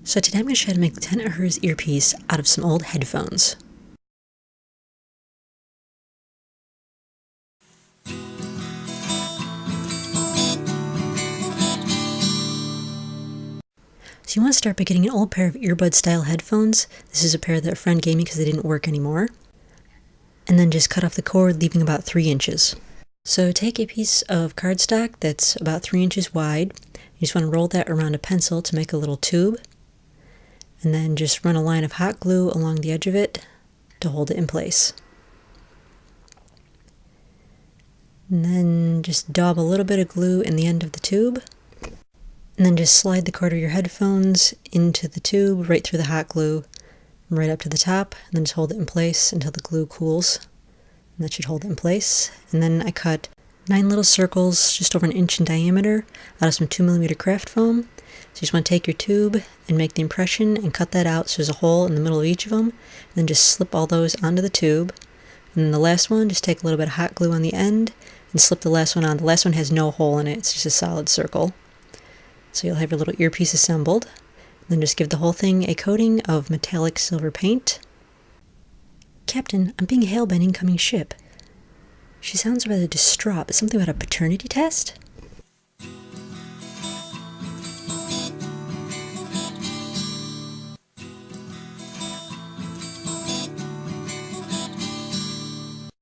So today I'm going to show you how to make 10 Uhura's earpiece out of some old headphones. So you want to start by getting an old pair of earbud style headphones. This is a pair that a friend gave me because they didn't work anymore. And then just cut off the cord, leaving about 3 inches. So take a piece of cardstock that's about 3 inches wide. You just want to roll that around a pencil to make a little tube. And then just run a line of hot glue along the edge of it to hold it in place. And then just daub a little bit of glue in the end of the tube. And then just slide the cord of your headphones into the tube, right through the hot glue, right up to the top, and then just hold it in place until the glue cools. And that should hold it in place. And then I cut 9 little circles just over 1 inch in diameter out of some 2mm craft foam. So you just want to take your tube and make the impression and cut that out so there's a hole in the middle of each of them. And then just slip all those onto the tube. And then the last one, just take a little bit of hot glue on the end and slip the last one on. The last one has no hole in it, it's just a solid circle. So you'll have your little earpiece assembled. Then just give the whole thing a coating of metallic silver paint. Captain, I'm being hailed by an incoming ship. She sounds rather distraught, but something about a paternity test?